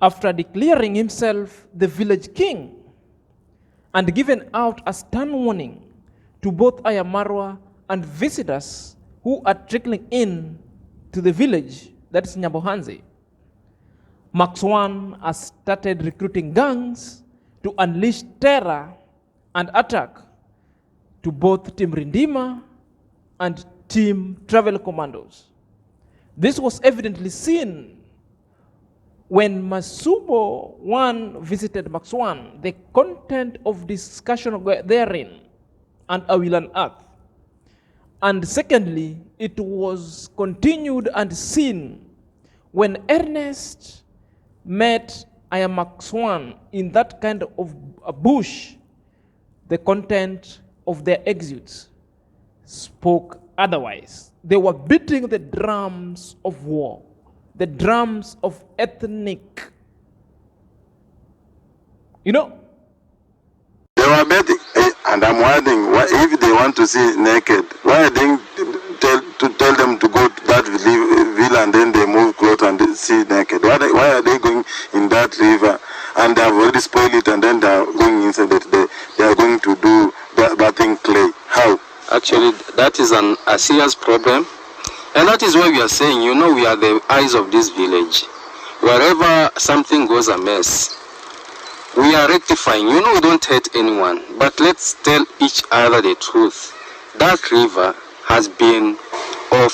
after declaring himself the village king and giving out a stern warning to both Marwa and visitors who are trickling in to the village, that is Nyabohanze. Max 1 has started recruiting gangs to unleash terror and attack to both Team Rindima and Team Travel Commandos. This was evidently seen when Masubo 1 visited Max 1. The content of discussion therein, and I will unearth. And secondly, it was continued and seen when EARNEST met Max 1 in that kind of a bush. The content of their exits spoke otherwise. They were beating the drums of war, the drums of ethnic. You know? They were betting, and I'm wondering, if they want to see naked, why didn't tell them to go to that villa and then they move close and see naked? Why are they going in that river and they have already spoiled it and then they are going inside it? They are going to do bathing clay. How? Actually, that is a serious problem. And that is why we are saying, you know, we are the eyes of this village. Wherever something goes amiss, we are rectifying. You know, we don't hate anyone, but let's tell each other the truth. That river has been of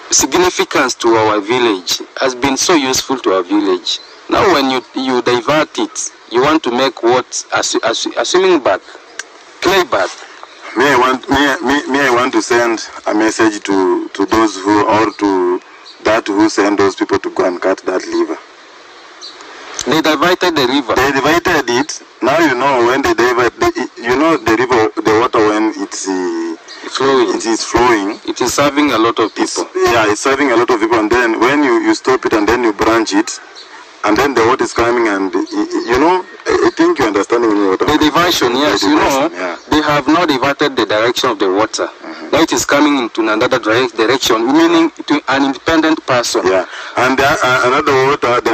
significance to our village, has been so useful to our village. Now when you divert it, you want to make what a swimming bath, clay bath. I want to send a message to those who, or to that who send those people to go and cut that river. They diverted the river. They diverted it. Now you know when they divert, you know the river, the water when it's flowing. It is flowing. It is serving a lot of people. It's serving a lot of people. And then when you stop it and then you branch it, and then the water is coming, and you know, I think you understand what the diversion. Yes, you know, they have not diverted the direction of the water. Now it is coming into another direction, meaning to an independent person. Yeah, and another water they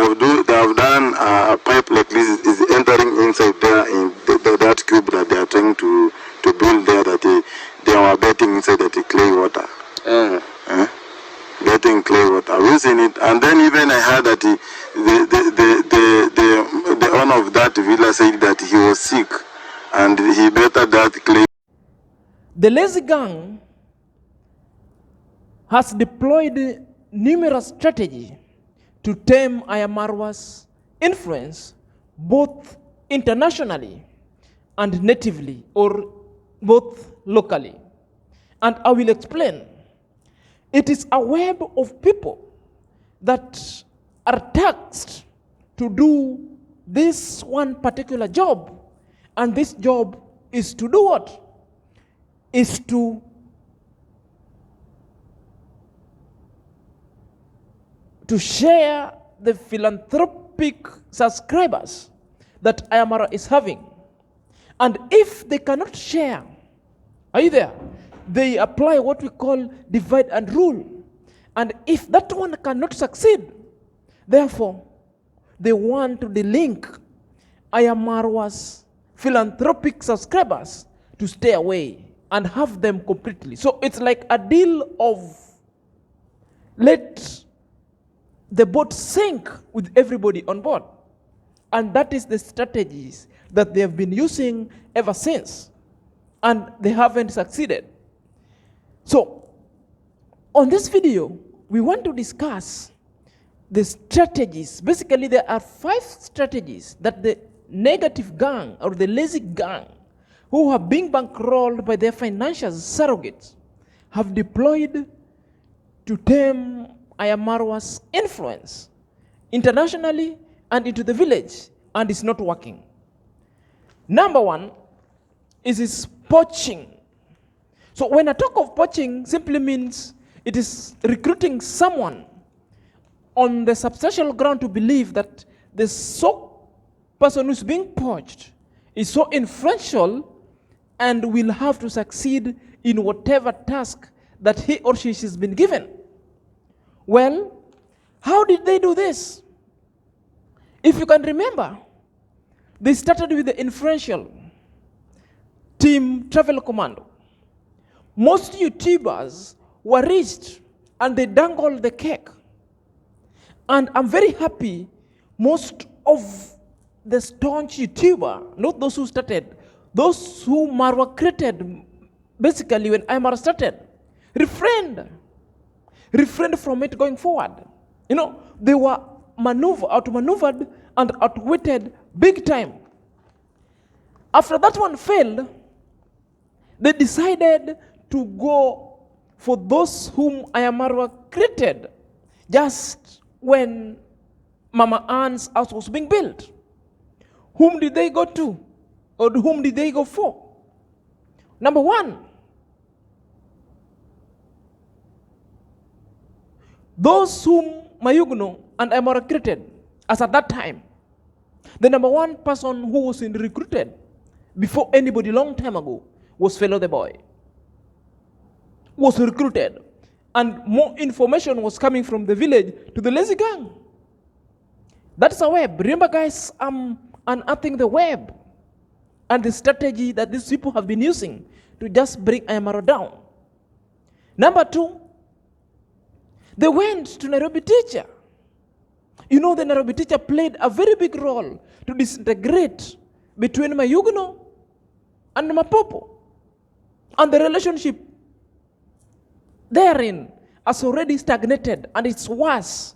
have done a pipe like this is entering inside there in that cube that they are trying to build there, that they are betting inside that clay water. Getting clay water. We've seen it, and then even I heard that the owner of that villa said that he was sick and he bettered that clay. The lazy gang has deployed numerous strategies to tame Marwa's influence both internationally and natively, or both locally. And I will explain. It is a web of people that are tasked to do this one particular job. And this job is to do what? Is to share the philanthropic subscribers that Marwa is having. And if they cannot share, are you there? They apply what we call divide and rule. And if that one cannot succeed, therefore, they want to delink Marwa's philanthropic subscribers to stay away and have them completely. So it's like a deal of let the boat sink with everybody on board. And that is the strategies that they have been using ever since. And they haven't succeeded. So, on this video, we want to discuss the strategies. Basically, there are 5 strategies that the negative gang or the lazy gang who have been bankrolled by their financial surrogates have deployed to tame Marwa's influence internationally and into the village, and it's not working. Number 1 is poaching. So when I talk of poaching, simply means it is recruiting someone on the substantial ground to believe that the person who's being poached is so influential and will have to succeed in whatever task that he or she has been given. Well, how did they do this? If you can remember, they started with the influential Team Travel Commando. Most YouTubers were reached and they dangled the cake. And I'm very happy most of the staunch YouTuber, not those who started, those who marwa created, basically when marwa started, refrained from it going forward. You know, they were outmaneuvered and outwitted big time. After that one failed, they decided to go for those whom marwa created just when Mama Ann's house was being built. Whom did they go to? Or whom did they go for? Number one, those whom mayuguno and marwa created as at that time. The number one person who was recruited before anybody long time ago was Fellow the Boy. Was recruited. And more information was coming from the village to the lazy gang. That's a web. Remember guys, I'm unearthing the web and the strategy that these people have been using to just bring marwa down. Number two, they went to Nairobi teacher. You know, the Nairobi teacher played a very big role to disintegrate between mayuguno and mapopo. And the relationship therein has already stagnated and it's worse.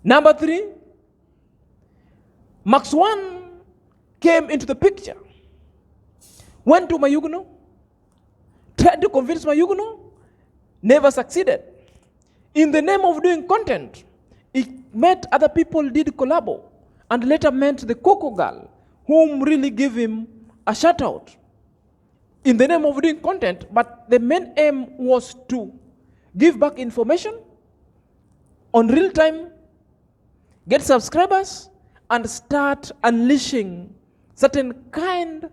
Number three, Max One came into the picture, went to mayuguno, tried to convince mayuguno, never succeeded. In the name of doing content, he met other people, did collabo, and later met the Coco girl, whom really gave him a shout out. In the name of doing content, but the main aim was to give back information on real time, get subscribers, and start unleashing certain kind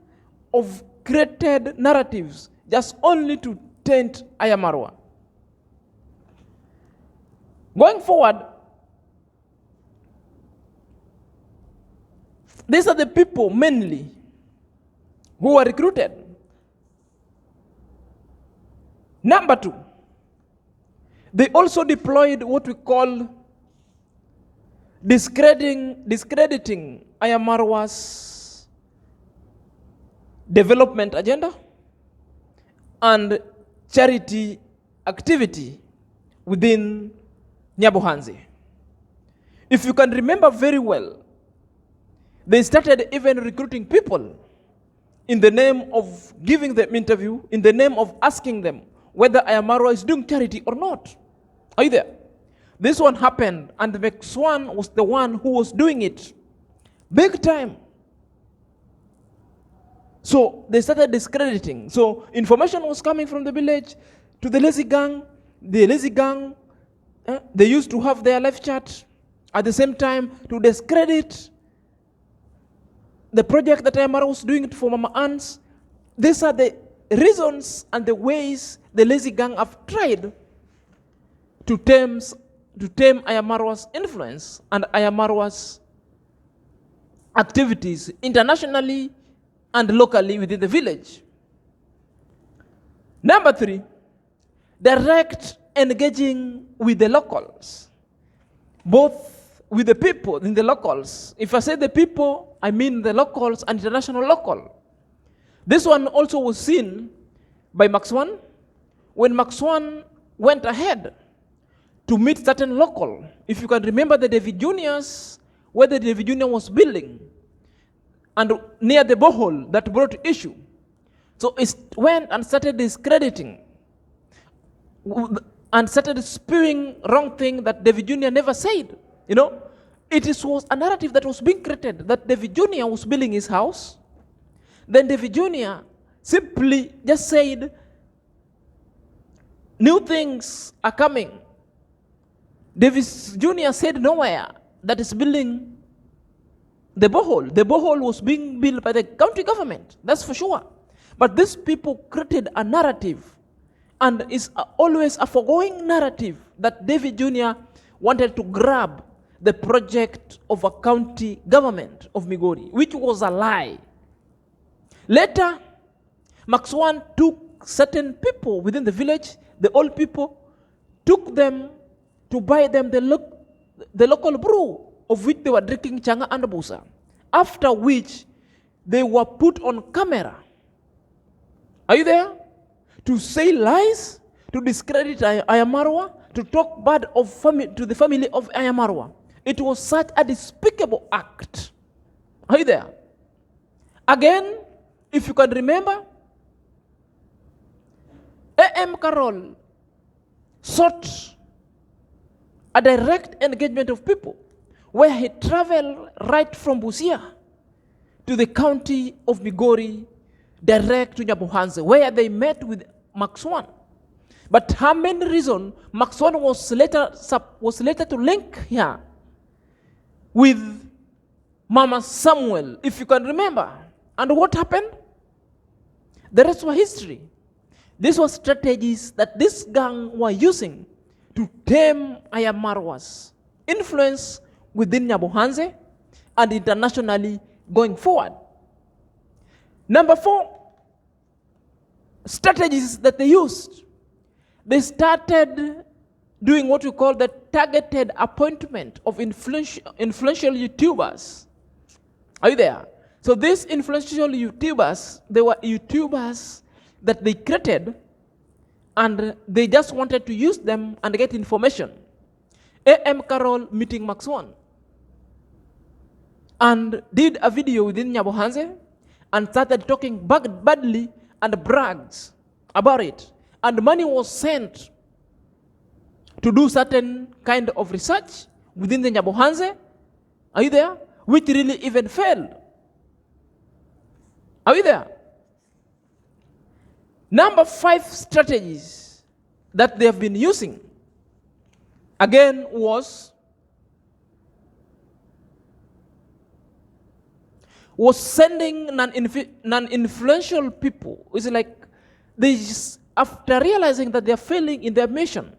of created narratives just only to taint marwa. Going forward, these are the people mainly who were recruited. Number two, they also deployed what we call discrediting marwa's development agenda and charity activity within Nyabohanzi. If you can remember very well, they started even recruiting people in the name of giving them interview, in the name of asking them whether marwa is doing charity or not. Are you there? This one happened, and Max One was the one who was doing it big time. So they started discrediting. So information was coming from the village to the lazy gang. The lazy gang, they used to have their live chat at the same time to discredit the project that marwa was doing for Mama Ann's. These are the reasons and the ways the lazy gang have tried to tame marwa's influence and marwa's activities internationally and locally within the village. Number three, direct engaging with the locals, both with the people in the locals. If I say the people, I mean the locals and international local. This one also was seen by Max One when Max One went ahead to meet certain local. If you can remember the Davyjnrs, where the Davyjnr was building, and near the borehole that brought issue. So it went and started discrediting and started spewing wrong thing that Davyjnr never said. You know, was a narrative that was being created that Davyjnr was building his house. Then Davyjnr simply just said, new things are coming. Davyjnr said nowhere that is building the borehole. The borehole was being built by the county government, that's for sure. But these people created a narrative, and it's always a foregoing narrative that Davyjnr wanted to grab the project of a county government of Migori, which was a lie. Later, Maxwan took certain people within the village, the old people, took them to buy them the local brew, of which they were drinking changa and busa. After which, they were put on camera. Are you there? To say lies, to discredit A.M Marwa, to talk bad to the family of A.M Marwa. It was such a despicable act. Are you there? Again, if you can remember, A.M QAROL sought a direct engagement of people, where he traveled right from Busia to the county of Migori, direct to Nyabohanse, where they met with Maxwan. But how many reasons Maxwan was later to link here with Mama Samuel, if you can remember. And what happened? The rest was history. These were strategies that this gang were using to tame A.M Marwa's influence within Nyabohanse and internationally going forward. Number 4, strategies that they used. They started doing what we call the targeted appointment of influential YouTubers. Are you there? So these influential YouTubers, they were YouTubers that they created, and they just wanted to use them and get information. A.M QAROL meeting Maxwan and did a video within Nyabohanse and started talking badly and brags about it. And money was sent to do certain kind of research within the Nyabohanse. Are you there? Which really even failed. Are you there? Number 5 strategies that they have been using, again, was sending non-influential people. It's like they just, after realizing that they are failing in their mission,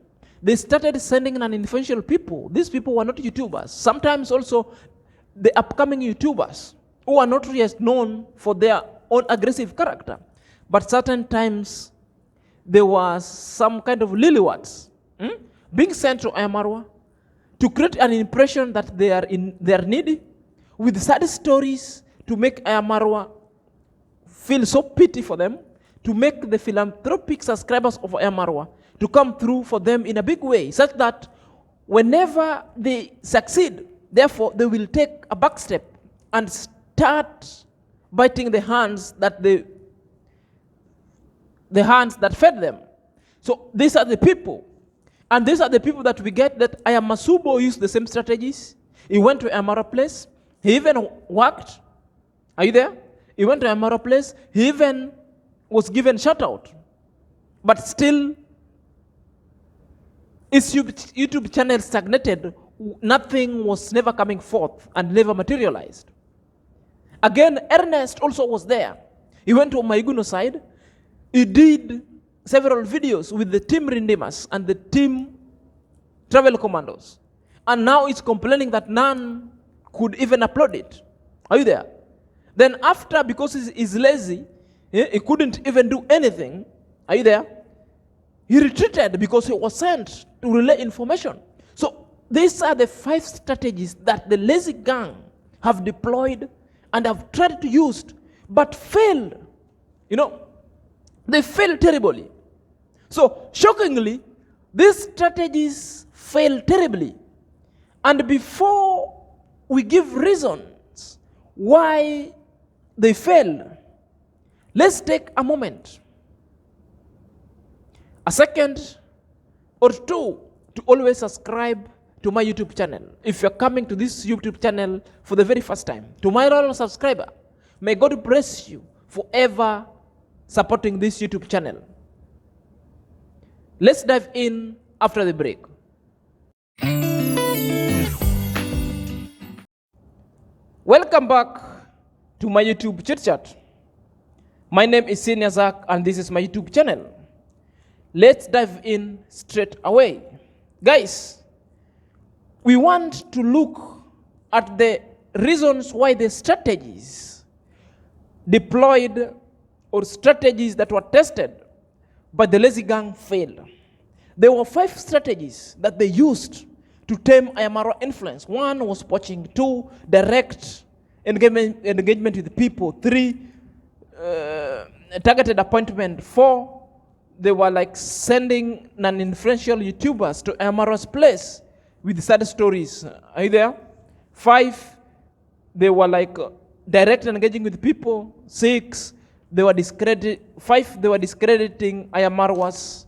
they started sending non-influential people. These people were not YouTubers. Sometimes also the upcoming YouTubers who are not really known for their own aggressive character. But certain times there was some kind of lily-wads being sent to A.M Marwa to create an impression that they are needy, with sad stories to make A.M Marwa feel so pity for them, to make the philanthropic subscribers of A.M Marwa to come through for them in a big way, such that whenever they succeed, therefore they will take a back step and start biting the hands that fed them. So these are the people. And these are the people that we get that A.M Masubo used the same strategies. He went to A.M Marwa place. He even worked. Are you there? He went to A.M Marwa place. He even was given shout out. But still, his YouTube channel stagnated. Nothing was never coming forth and never materialized. Again, EARNEST also was there. He went to mayuguno side. He did several videos with the team Rindimas and the team Travel Commandos. And now it's complaining that none could even upload it. Are you there? Then after, because he's lazy, he couldn't even do anything. Are you there? He retreated because he was sent to relay information. So these are the 5 strategies that the lazy gang have deployed and have tried to use, but failed. You know, they failed terribly. So shockingly, these strategies failed terribly. And before we give reasons why they failed, let's take a moment, a second or two, to always subscribe to my YouTube channel. If you're coming to this YouTube channel for the very first time, to my loyal subscriber, may God bless you forever supporting this YouTube channel. Let's dive in after the break. Welcome back to my YouTube chit chat. My name is Senior Zach and this is my YouTube channel. Let's dive in straight away. Guys, we want to look at the reasons why the strategies deployed or strategies that were tested by the lazy gang failed. There were 5 strategies that they used to tame Ayamaro influence. 1 was poaching, 2, direct engagement with people, 3, targeted appointment, 4, they were like sending non-influential YouTubers to Ayamaro's place with sad stories. Are you there? 5, they were like direct engaging with people. 6, they were discrediting Ayamarwa's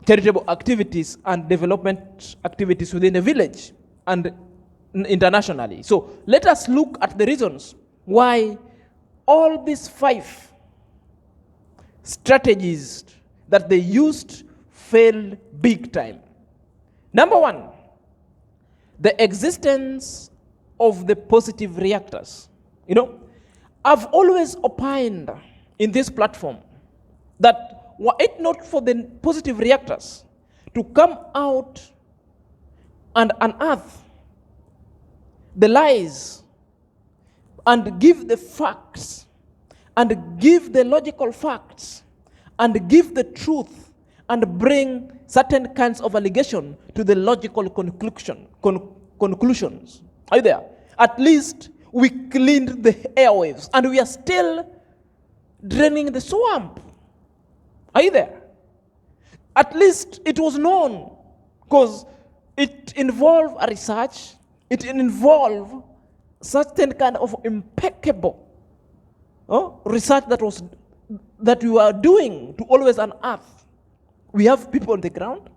charitable activities and development activities within the village and internationally. So let us look at the reasons why all these 5 strategies that they used failed big time. Number 1, the existence of the positive reactors. You know, I've always opined in this platform that were it not for the positive reactors to come out and unearth the lies and give the facts and give the logical facts and give the truth and bring certain kinds of allegation to the logical conclusions. Are you there? At least we cleaned the airwaves and we are still draining the swamp. Are you there? At least it was known because it involved a research, it involved certain kind of impeccable research that we were doing to always unearth. We have people on the ground.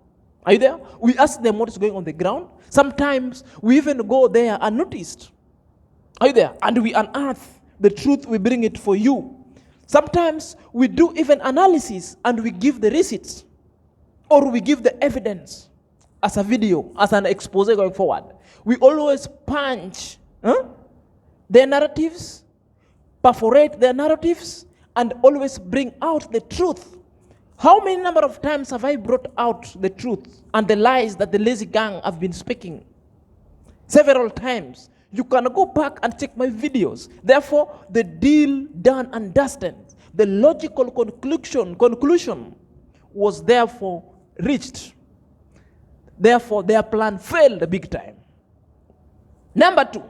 Are you there? We ask them what is going on the ground. Sometimes we even go there unnoticed. Are you there? And we unearth the truth, we bring it for you. Sometimes we do even analysis and we give the receipts or we give the evidence as a video, as an expose going forward. We always punch their narratives, perforate their narratives, and always bring out the truth. How many number of times have I brought out the truth and the lies that the lazy gang have been speaking? Several times. You can go back and check my videos. Therefore, the deal done and dusted. The logical conclusion was therefore reached. Therefore, their plan failed big time. Number 2,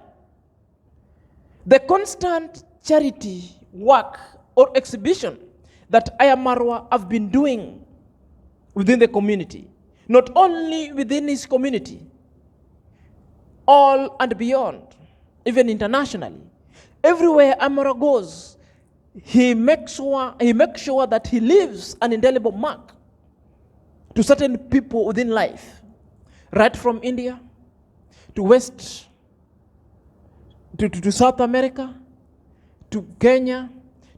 the constant charity work or exhibition that Ayamarwa have been doing within the community. Not only within his community, all and beyond, even internationally. Everywhere Ayamaro goes, he makes sure that he leaves an indelible mark to certain people within life, right from India to West, to South America, to Kenya,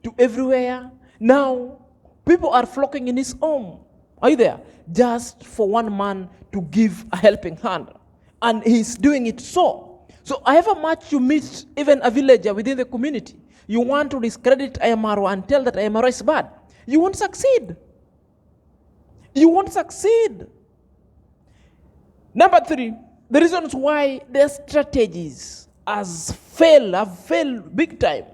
to everywhere. Now, people are flocking in his home. Are you there? Just for one man to give a helping hand. And he's doing it so. So however much you meet even a villager within the community, you want to discredit Ayamaro and tell that Ayamaro is bad, you won't succeed. You won't succeed. Number 3, the reasons why their strategies have failed big time.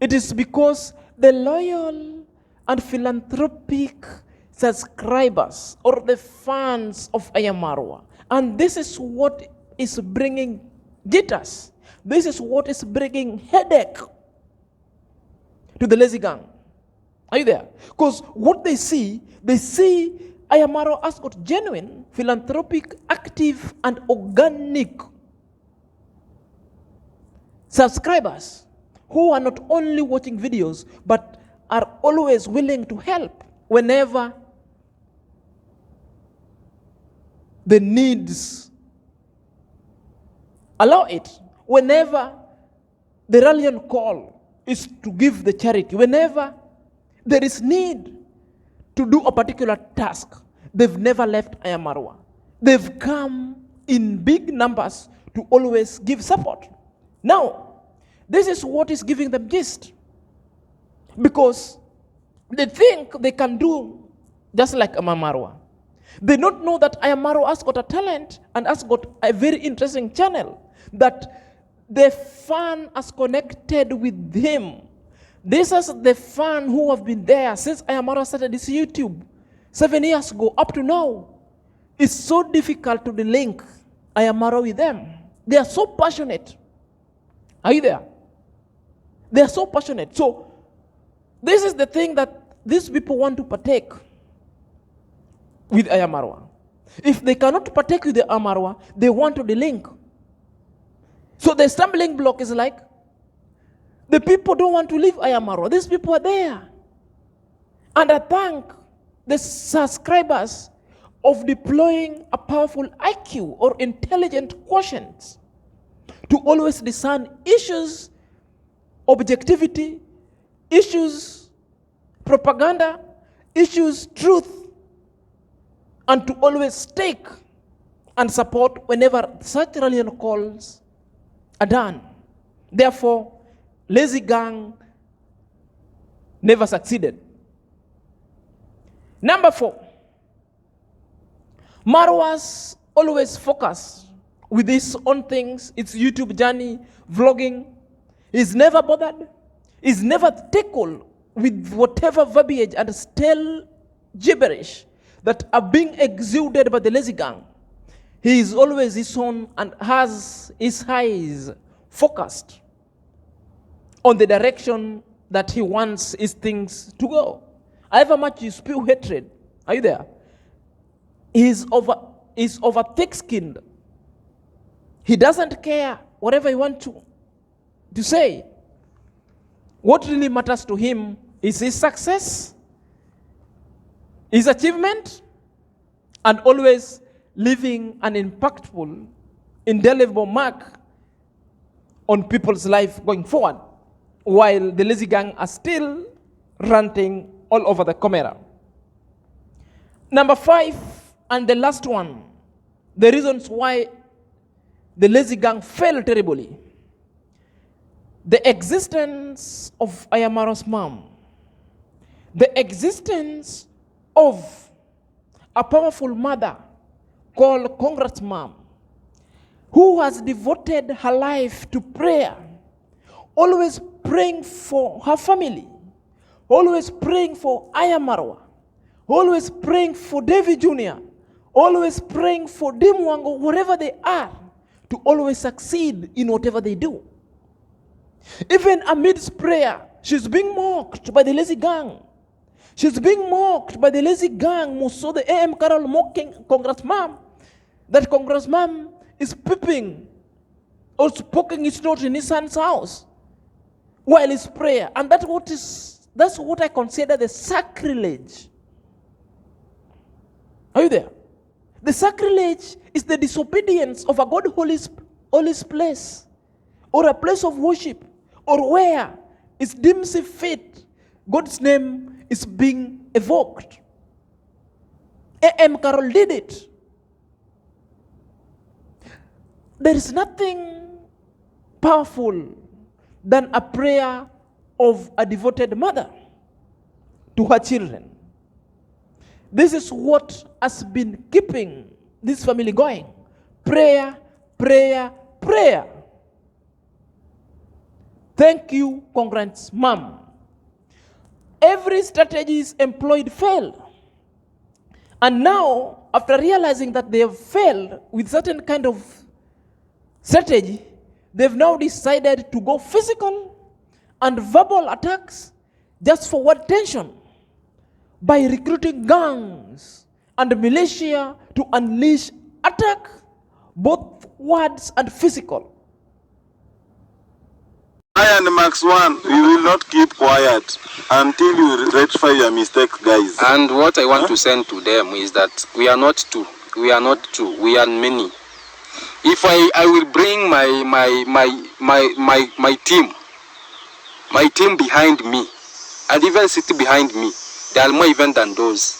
It is because the loyal and philanthropic subscribers or the fans of Ayamaro. And this is what is bringing jitters. This is what is bringing headache to the lazy gang. Are you there? Because what they see Ayamaro has got genuine, philanthropic, active, and organic subscribers who are not only watching videos, but are always willing to help whenever the needs allow it. Whenever the rallying call is to give the charity, whenever there is need to do a particular task, they've never left Ayamaro. They've come in big numbers to always give support. Now, this is what is giving them gist. Because they think they can do just like Ayamaro. They don't know that I Am Maro has got a talent and has got a very interesting channel, that the fan has connected with him. This is the fan who have been there since I Am Maro started this YouTube 7 years ago up to now. It's so difficult to link I Am Maro with them. They are so passionate. Are you there? They are so passionate. So this is the thing that these people want to partake with I Am Maro. If they cannot partake with the I Am Maro, they want to delink. So the stumbling block is like, the people don't want to leave I Am Maro. These people are there. And I thank the subscribers of deploying a powerful IQ or intelligent quotient to always discern issues, objectivity, issues, propaganda, issues, truth, and to always take and support whenever such rallying calls are done. Therefore, Lazy Gang never succeeded. Number 4, Marwa's always focus with his own things, its YouTube journey, vlogging. He's never bothered. He's never tickled with whatever verbiage and stale gibberish that are being exuded by the Lazy Gang. He is always his own and has his eyes focused on the direction that he wants his things to go. However much you spew hatred, are you there? He's over thick-skinned. He doesn't care whatever you want to say. What really matters to him is his success, his achievement, and always leaving an impactful, indelible mark on people's life going forward, while the Lazy Gang are still ranting all over the camera. Number 5, and the last one, the reasons why the Lazy Gang failed terribly. The existence of I Am Maro's mom. The existence of a powerful mother called Congrats Mom, who has devoted her life to prayer, always praying for her family, always praying for I Am Maro, always praying for Davyjnr, always praying for mwango, wherever they are, to always succeed in whatever they do. Even amidst prayer, she's being mocked by the Lazy Gang. She's being mocked by the Lazy Gang. So the A.M QAROL mocking Congrats Mom, that Congrats Mom is peeping or poking his nose in his son's house while it's prayer. And that's what I consider the sacrilege. Are you there? The sacrilege is the disobedience of a God holy place, or a place of worship, or where it's deemed fit God's name is being evoked. A.M QAROL did it. There is nothing powerful than a prayer of a devoted mother to her children. This is what has been keeping this family going. Prayer, prayer, prayer. Thank you, Congrats Mom. Every strategy is employed failed. And now, after realizing that they have failed with certain kind of strategy, they've now decided to go physical and verbal attacks just for what tension, by recruiting gangs and militia to unleash attack, both words and physical. I and Max 1, we will not keep quiet until you rectify your mistakes, guys. And what I want to send to them is that we are not two. We are not two. We are many. If I will bring my team behind me, and even sit behind me, they are more even than those.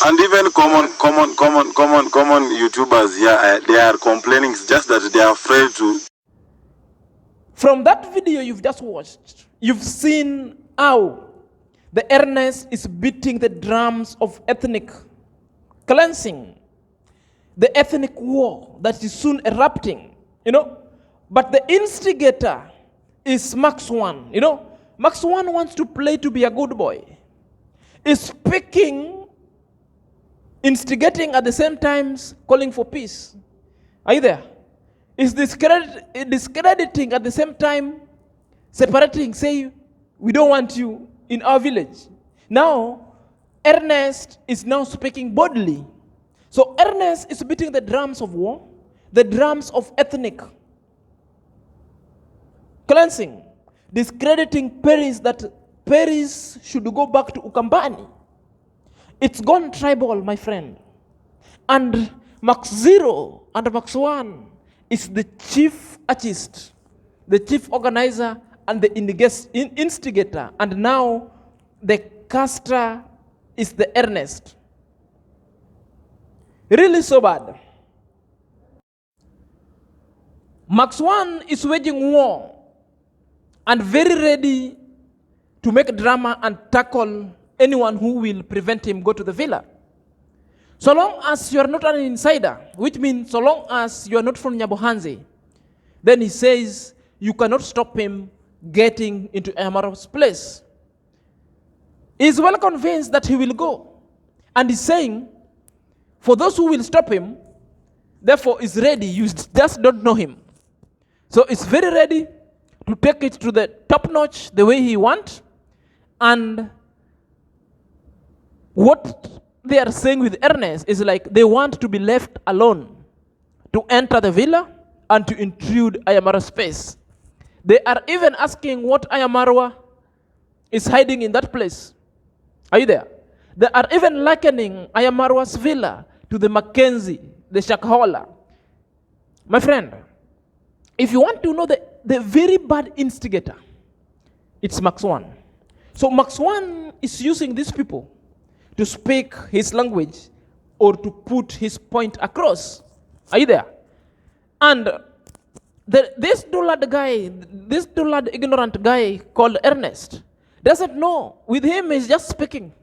And even common YouTubers here, they are complaining. It's just that they are afraid to. From that video you've just watched, you've seen how The EARNEST is beating the drums of ethnic cleansing, the ethnic war that is soon erupting, But the instigator is Max 1, Max 1 wants to play to be a good boy. Is speaking, instigating at the same time, calling for peace. Are you there? Is discrediting at the same time, separating, say, we don't want you in our village. Now, EARNEST is now speaking boldly. So EARNEST is beating the drums of war, the drums of ethnic cleansing, discrediting Paris, that Paris should go back to Ukambani. It's gone tribal, my friend. And Max 0 and Max 1 is the chief artist, the chief organizer, and the instigator. And now the caster is the EARNEST. Really so bad. Max 1 is waging war and very ready to make drama and tackle anyone who will prevent him go to the villa. So long as you are not an insider, which means so long as you are not from Nyabohanze, then he says you cannot stop him getting into Amaro's place. He is well convinced that he will go. And he's saying, for those who will stop him, therefore is ready, you just don't know him. So it's very ready to take it to the top notch the way he wants. And what they are saying with EARNEST is like they want to be left alone to enter the villa and to intrude Ayamara's space. They are even asking what Ayamarwa is hiding in that place. Are you there? They are even likening Ayamarwa's villa to the Mackenzie, the Shakahola. My friend, if you want to know the very bad instigator, it's Max 1. So Max 1 is using these people to speak his language or to put his point across. Are you there? And this dullard guy, this dullard ignorant guy called EARNEST, doesn't know. With him, he's just speaking.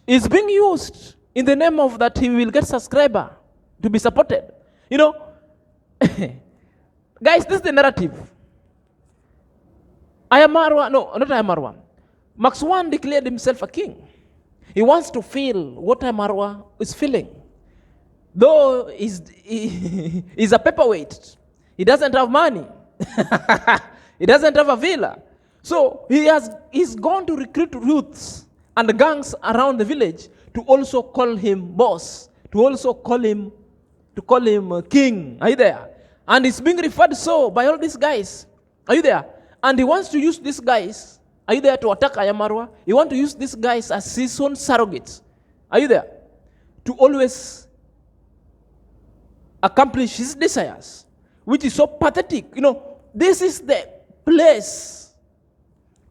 He's being used in the name of that he will get subscriber to be supported. Guys, this is the narrative. Marwa. Max 1 declared himself a king. He wants to feel what Marwa is feeling. Though he's a paperweight. He doesn't have money. He doesn't have a villa. So he's gone to recruit youths and gangs around the village to also call him boss, to also call him king. Are you there? And it's being referred so by all these guys. Are you there? And he wants to use these guys. Are you there to attack Ayamarwa? He wants to use these guys as his own surrogates. Are you there? To always accomplish his desires, which is so pathetic. This is the place,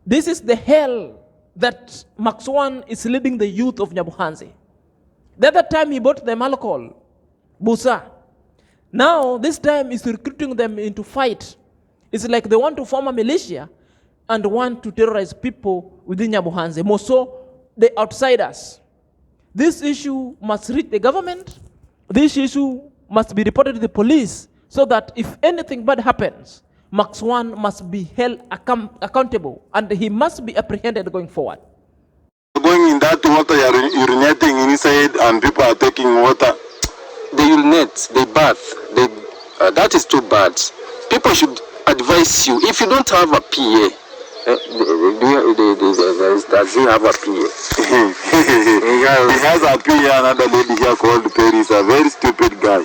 this is the hell that Max 1 is leading the youth of Nyabohanze. The other time he bought them alcohol, Busa. Now, this time he's recruiting them into fight. It's like they want to form a militia and want to terrorize people within Nyabohanze, more so the outsiders. This issue must reach the government. This issue must be reported to the police so that if anything bad happens, Max 1 must be held accountable and he must be apprehended going forward. Going in that water, you're urinating inside and people are taking water. They urinate, they bath, that is too bad. People should advise you, if you don't have a PA, does he have a PA? He has a PA, another lady here called Perry, is a very stupid guy.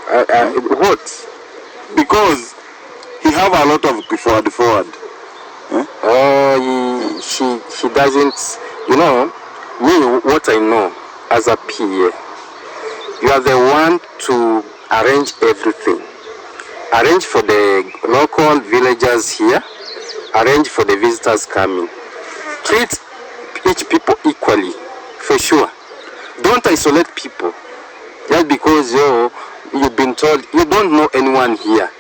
What? Because he have a lot of forward. She doesn't, me, what I know as a PA, you are the one to arrange everything. Arrange for the local villagers here, arrange for the visitors coming. Treat each people equally, for sure. Don't isolate people. Just because you've been told, you don't know anyone here.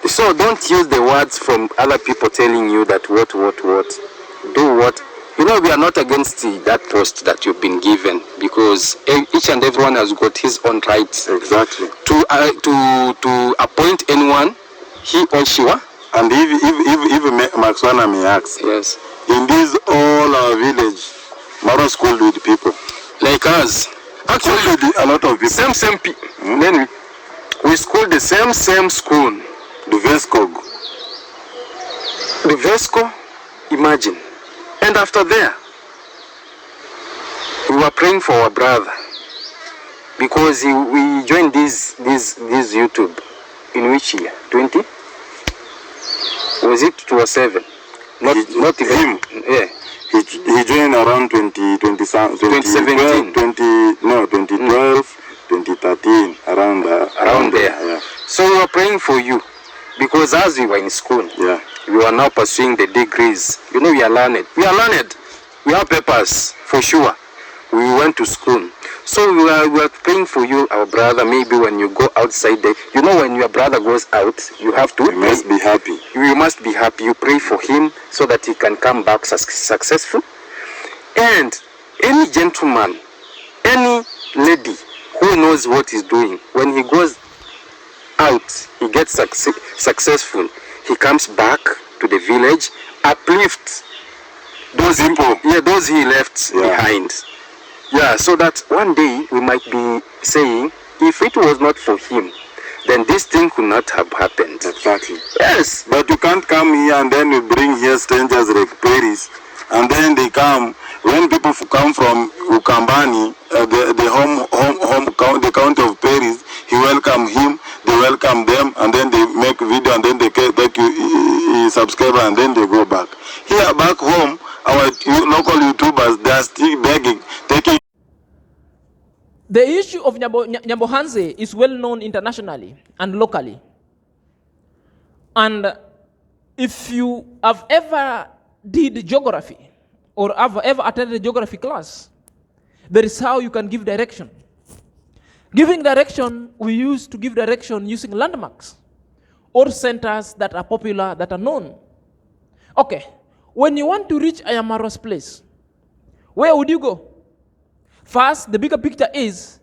So don't use the words from other people telling you that what. Do what. know, we are not against that post that you've been given, because each and everyone has got his own rights. Exactly. To appoint anyone, he or she. And if Maxwana may ask, Yes. in this all our village, Maro schooled with people. Like us. Actually, Schooled with a lot of people. same people. Then we schooled the same school. The Vescog. The Vesco, imagine. And after there, we were praying for our brother, because we joined this YouTube in which year? 20? Was it 2007? Not even him. Yeah. He joined around 2017, 2012, 2013, around there. Yeah. So we were praying for you, because as we were in school, Yeah. we were now pursuing the degrees. You know, we are learned. We have papers, for sure. We went to school. So we were praying for you, our brother. Maybe when you go outside there, you know, when your brother goes out, you have to You must be happy. You must be happy. You pray for him so that he can come back successful. And any gentleman, any lady who knows what he's doing, when he goes out, he gets successful. He comes back to the village, uplifts those people, those he left behind. Yeah, so that one day we might be saying, if it was not for him, then this thing could not have happened. Exactly. Yes. But you can't come here and then you bring here strangers like Paris, and then they come. When people come from Ukambani, the county of Paris, he welcome him, they welcome them, and then they make video, and then they take you subscriber, and then they go back. Here back home, our local YouTubers, they are still begging, taking. The issue of Nyambohanze is well known internationally and locally. And if you have ever did geography or have ever attended a geography class, there is how you can give direction. Giving direction, we used to give direction using landmarks or centers that are popular, that are known. Okay, when you want to reach Ayamaro's place, where would you go? First, the bigger picture is,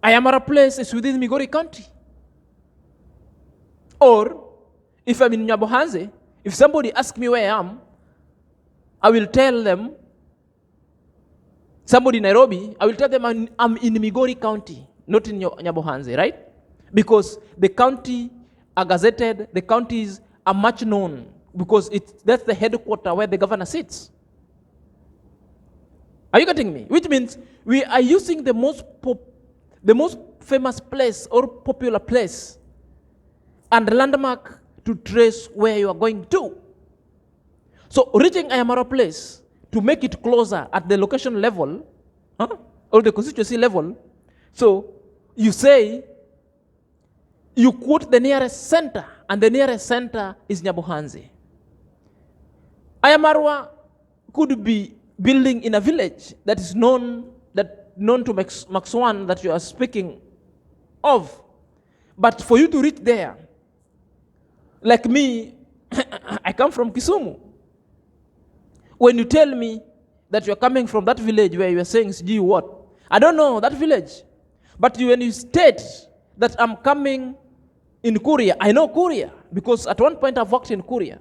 Ayamara place is within Migori County. Or, if I'm in Nyambohanze, if somebody asks me where I am, I will tell them, somebody in Nairobi, I will tell them I'm in Migori County, not in Nyambohanze, right? Because the county are gazetted, the counties are much known, because that's the headquarters where the governor sits. Are you getting me? Which means we are using the most famous place or popular place and landmark to trace where you are going to. So reaching Ayamaro place, to make it closer at the location level, or the constituency level, so you say, you quote the nearest center, and the nearest center is Nyambohanze. Ayamarwa could be building in a village that is known to Maxwan that you are speaking of. But for you to reach there, like me, I come from Kisumu. When you tell me that you are coming from that village where you are saying, gee, what? I don't know that village. But when you state that I'm coming in Kuria, I know Kuria, because at one point I've worked in Kuria.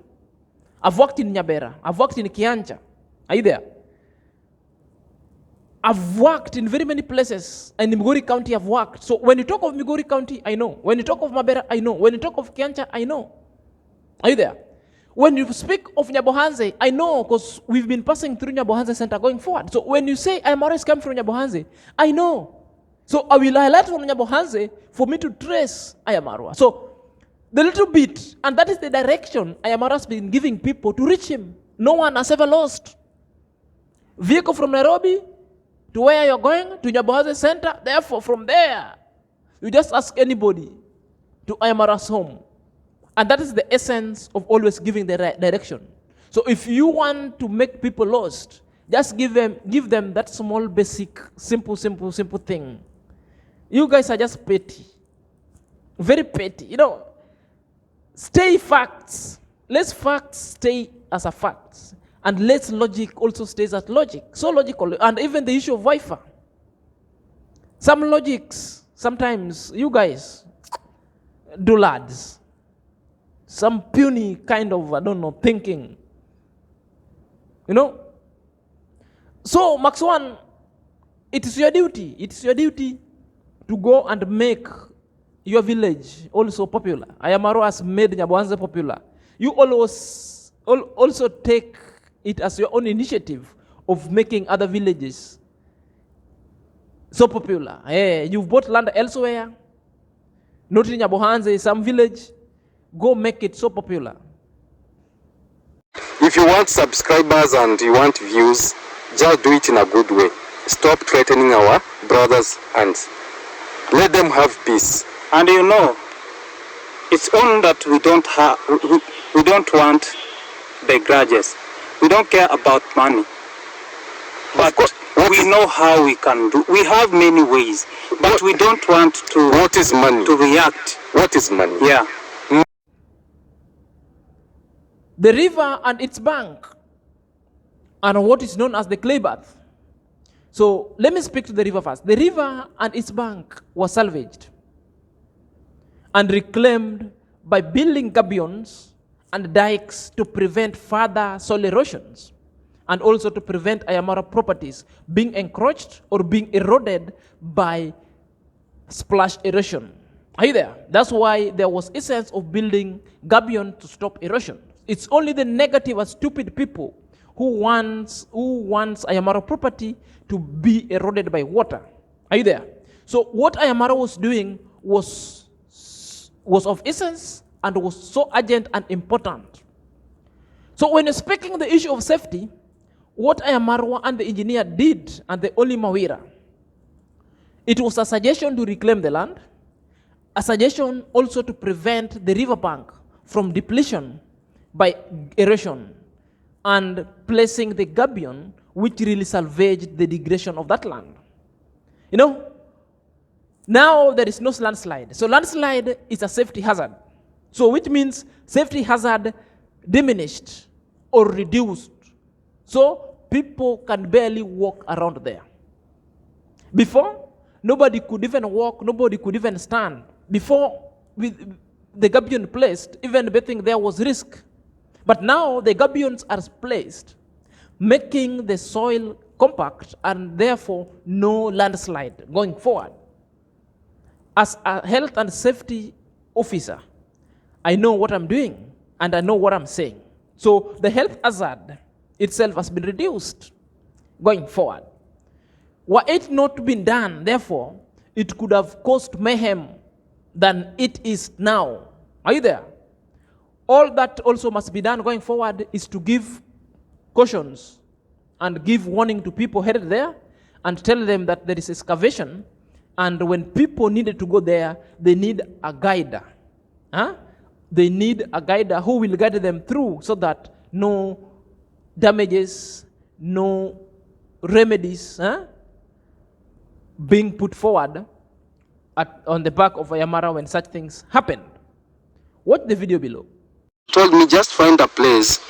I've worked in Nyabera. I've worked in Kiancha. Are you there? I've worked in very many places, and in Migori County I've worked. So when you talk of Migori County, I know. When you talk of Mabera, I know. When you talk of Kiancha, I know. Are you there? When you speak of Nyambohanze, I know, because we've been passing through Nyambohanze Center going forward. So when you say I'm always coming from Nyambohanze, I know. So I will highlight from Nyambohanze for me to trace Ayamarwa. So the little bit, and that is the direction Ayamarwa has been giving people to reach him. No one has ever lost. Vehicle from Nairobi to where you're going, to Nyambohanze Center. Therefore, from there, you just ask anybody to Ayamarwa's home. And that is the essence of always giving the right direction. So if you want to make people lost, just give them that small, basic, simple thing. You guys are just petty. Very petty. You know, stay facts. Let facts stay as a facts. And less logic also stays as logic. So logical. And even the issue of Wi-Fi. Some logics, sometimes you guys do lads. Some puny kind of, I don't know, thinking. You know? So, Max One, it is your duty. It is your duty to go and make your village also popular. A.M QAROL has made Nyabohanse popular. You also take it as your own initiative of making other villages so popular. You've bought land elsewhere, not in Nyabohanse, some village. Go make it so popular. If you want subscribers and you want views, just do it in a good way. Stop threatening our brothers and let them have peace. And you know, it's only that we don't want the grudges. We don't care about money. But we know how we can do. We have many ways, but we don't want to. What is money? To react. What is money? Yeah. The river and its bank are what is known as the clay bath. So let me speak to the river first. The river and its bank was salvaged and reclaimed by building gabions and dikes to prevent further soil erosions and also to prevent A.M QAROL properties being encroached or being eroded by splash erosion. Are you there? That's why there was essence of building gabion to stop erosion. It's only the negative and stupid people who wants A.M QAROL property to be eroded by water. Are you there? So what A.M QAROL was doing was of essence and was so urgent and important. So when you're speaking the issue of safety, what A.M QAROL and the engineer did, and the Oli Mawira, it was a suggestion to reclaim the land, a suggestion also to prevent the riverbank from depletion by erosion, and placing the gabion, which really salvaged the degradation of that land. You know, now there is no landslide. So landslide is a safety hazard. So which means safety hazard diminished or reduced. So people can barely walk around there. Before, nobody could even walk, nobody could even stand. Before, with the gabion placed, even bathing there was risk. But now the gabions are placed, making the soil compact and therefore no landslide going forward. As a health and safety officer, I know what I'm doing and I know what I'm saying. So the health hazard itself has been reduced going forward. Were it not been done, therefore, it could have caused mayhem than it is now. Are you there? All that also must be done going forward is to give cautions and give warning to people headed there and tell them that there is excavation, and when people needed to go there, they need a guide. They need a guide who will guide them through so that no damages, no remedies being put forward on the back of A.M QAROL when such things happen. Watch the video below. Told me just find a place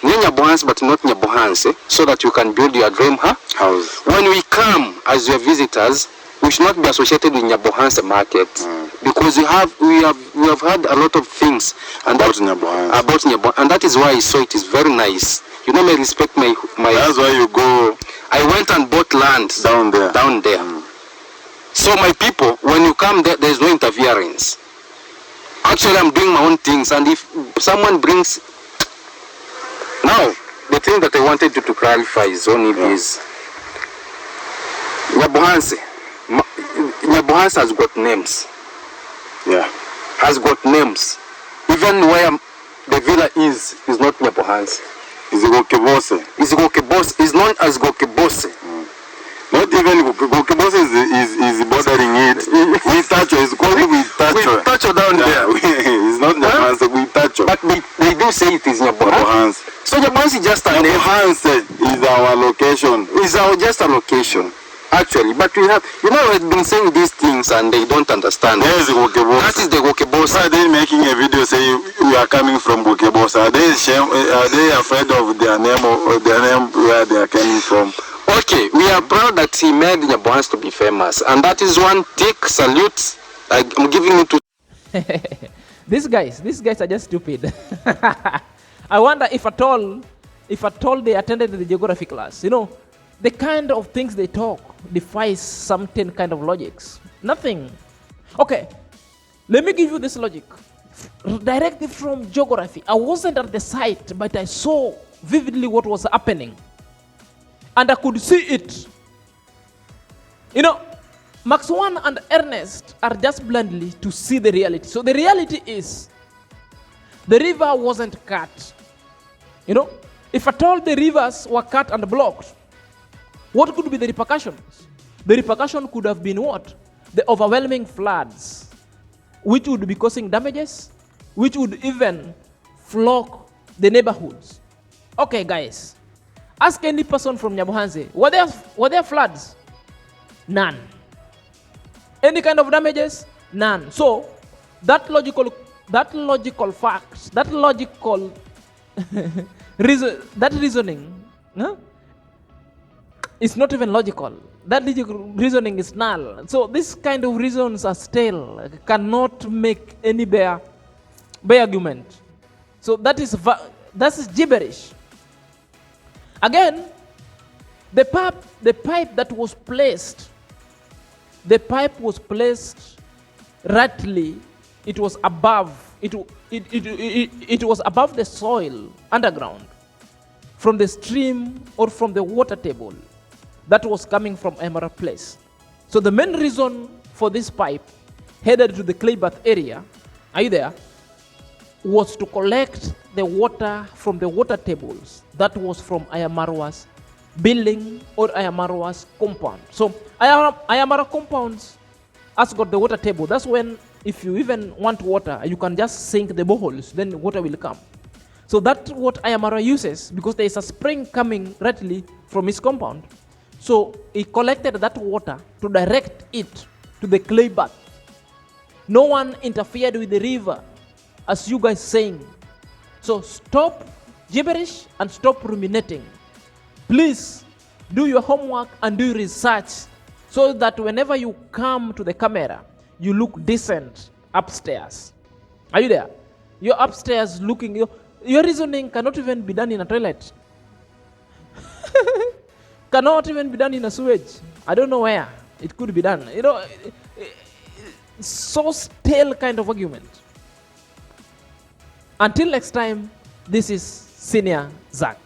near Nyabohanse but not Nyabohanse so that you can build your dream house. When we come as your visitors, we should not be associated with Nyabohanse market because we have had a lot of things and about Nyabohanse, and that is why I saw it is very nice. You know, I respect my. That's why you go. I went and bought land down there. So my people, when you come there, there is no interference. Actually, I'm doing my own things, and if someone brings... Now, the thing that I wanted you to clarify is only this. Nyabohanse has got names. Yeah. Has got names. Even where the villa is not Nyabohanse. Is Gokebose. Is known as Gokebose. Not even Gokebose is bordering it. We touch it's called we touch. We touch down there. It's not Nyabohanse, we touch. But they do say it is Nyabohanse. So Nyabohanse is just a name. Nyabohanse is our location. Is our just a location. Actually, but we have, we've been saying these things and they don't understand. Where is the Gokebosa? That is the Gokebosa. Why are they making a video saying we are coming from Gokebosa? Are they afraid of their name or their name where they are coming from? Okay, we are proud that he made Nyaboans to be famous, and that is one tick salute. I'm giving it to. These guys are just stupid. I wonder if at all they attended the geography class. The kind of things they talk defies certain kind of logics. Nothing. Okay, let me give you this logic. Directly from geography. I wasn't at the site, but I saw vividly what was happening. And I could see it. Max 1 and Ernest are just blindly to see the reality. So the reality is, the river wasn't cut. If at all the rivers were cut and blocked, what could be the repercussions? The repercussion could have been what? The overwhelming floods, which would be causing damages, which would even flock the neighborhoods. Okay, guys, ask any person from Nyabohanse, were there floods? None. Any kind of damages? None. So that logical fact, that logical reasoning, it's not even logical. That reasoning is null. So this kind of reasons are stale, cannot make any bear argument. So that is gibberish. Again, the pipe that was placed, rightly. It was above. It was above the soil underground, from the stream or from the water table that was coming from Emerald Place. So the main reason for this pipe headed to the clay bath area, are you there, was to collect the water from the water tables that was from Ayamarwa's building or Ayamarwa's compound. So Ayamara compounds has got the water table. That's when, if you even want water, you can just sink the boreholes, then water will come. So that's what Ayamara uses, because there is a spring coming rightly from his compound. So he collected that water to direct it to the clay bath. No one interfered with the river, as you guys saying. So stop gibberish and stop ruminating. Please do your homework and do research, so that whenever you come to the camera, you look decent upstairs. Are you there? You're upstairs looking. Your reasoning cannot even be done in a toilet. Cannot even be done in a sewage. I don't know where it could be done. So stale kind of argument. Until next time, this is Senior Zach.